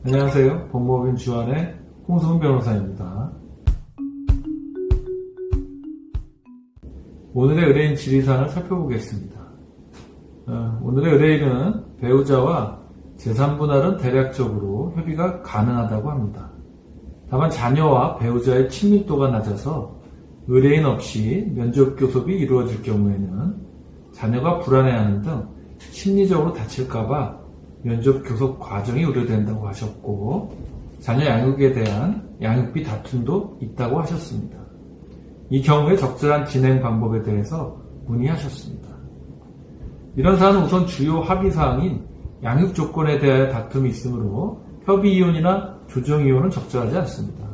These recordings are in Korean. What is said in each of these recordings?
안녕하세요. 법무법인 주한의 홍승훈 변호사입니다. 오늘의 의뢰인 질의사항을 살펴보겠습니다. 오늘의 의뢰인은 배우자와 재산분할은 대략적으로 협의가 가능하다고 합니다. 다만 자녀와 배우자의 친밀도가 낮아서 의뢰인 없이 면접교섭이 이루어질 경우에는 자녀가 불안해하는 등 심리적으로 다칠까봐 면접교섭 과정이 우려된다고 하셨고, 자녀 양육에 대한 양육비 다툼도 있다고 하셨습니다. 이 경우에 적절한 진행 방법에 대해서 문의하셨습니다. 이런 사안은 우선 주요 합의사항인 양육 조건에 대하여 다툼이 있으므로 협의이혼이나 조정이혼은 적절하지 않습니다.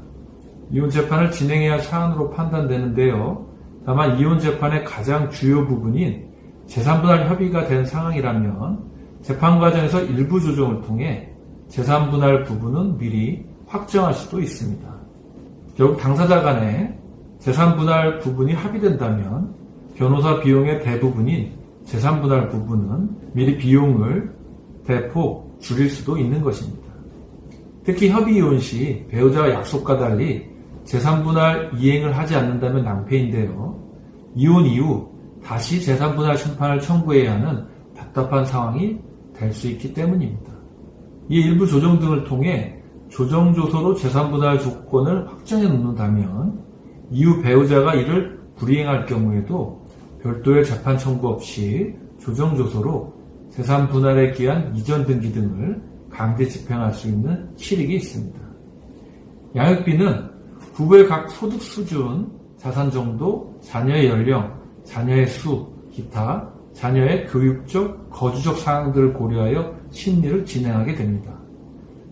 이혼 재판을 진행해야 사안으로 판단되는데요. 다만 이혼 재판의 가장 주요 부분인 재산분할 협의가 된 상황이라면 재판 과정에서 일부 조정을 통해 재산분할 부분은 미리 확정할 수도 있습니다. 결국 당사자 간에 재산분할 부분이 합의된다면 변호사 비용의 대부분인 재산분할 부분은 미리 비용을 대폭 줄일 수도 있는 것입니다. 특히 협의이혼 시 배우자가 약속과 달리 재산분할 이행을 하지 않는다면 낭패인데요. 이혼 이후 다시 재산분할 심판을 청구해야 하는 답답한 상황이 될 수 있기 때문입니다. 이 일부 조정 등을 통해 조정조서로 재산분할 조건을 확정해 놓는다면 이후 배우자가 이를 불이행할 경우에도 별도의 재판 청구 없이 조정조서로 재산분할에 기한 이전 등기 등을 강제 집행할 수 있는 실익이 있습니다. 양육비는 부부의 각 소득 수준, 자산 정도, 자녀의 연령, 자녀의 수, 기타, 자녀의 교육적, 거주적 사항들을 고려하여 심리를 진행하게 됩니다.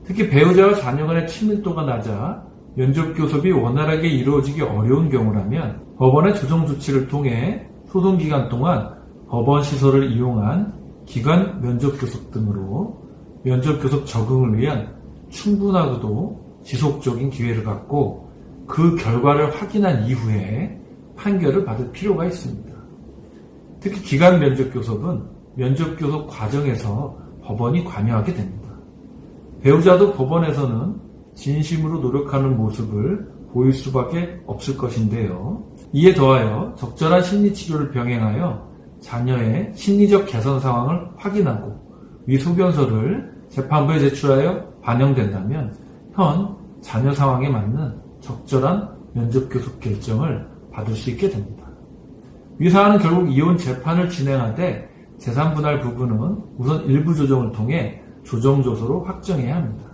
특히 배우자와 자녀 간의 친밀도가 낮아 면접교섭이 원활하게 이루어지기 어려운 경우라면 법원의 조정 조치를 통해 소송기간 동안 법원 시설을 이용한 기관 면접교섭 등으로 면접교섭 적응을 위한 충분하고도 지속적인 기회를 갖고 그 결과를 확인한 이후에 판결을 받을 필요가 있습니다. 특히 기간 면접교섭은 면접교섭 과정에서 법원이 관여하게 됩니다. 배우자도 법원에서는 진심으로 노력하는 모습을 보일 수밖에 없을 것인데요. 이에 더하여 적절한 심리치료를 병행하여 자녀의 심리적 개선 상황을 확인하고 위 소견서를 재판부에 제출하여 반영된다면 현 자녀 상황에 맞는 적절한 면접교섭 결정을 받을 수 있게 됩니다. 위 사안은 결국 이혼 재판을 진행하되 재산분할 부분은 우선 일부 조정을 통해 조정조서로 확정해야 합니다.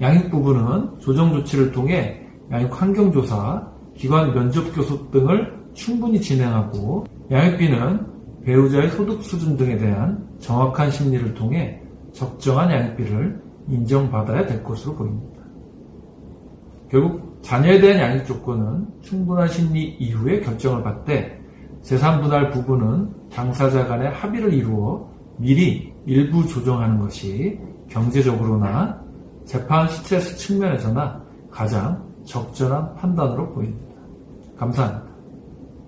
양육 부분은 조정조치를 통해 양육환경조사, 기관 면접교섭 등을 충분히 진행하고, 양육비는 배우자의 소득 수준 등에 대한 정확한 심리를 통해 적정한 양육비를 인정받아야 될 것으로 보입니다. 결국 자녀에 대한 양육 조건은 충분한 심리 이후에 결정을 받되 재산분할 부분은 당사자 간의 합의를 이루어 미리 일부 조정하는 것이 경제적으로나 재판 스트레스 측면에서나 가장 적절한 판단으로 보입니다. 감사합니다.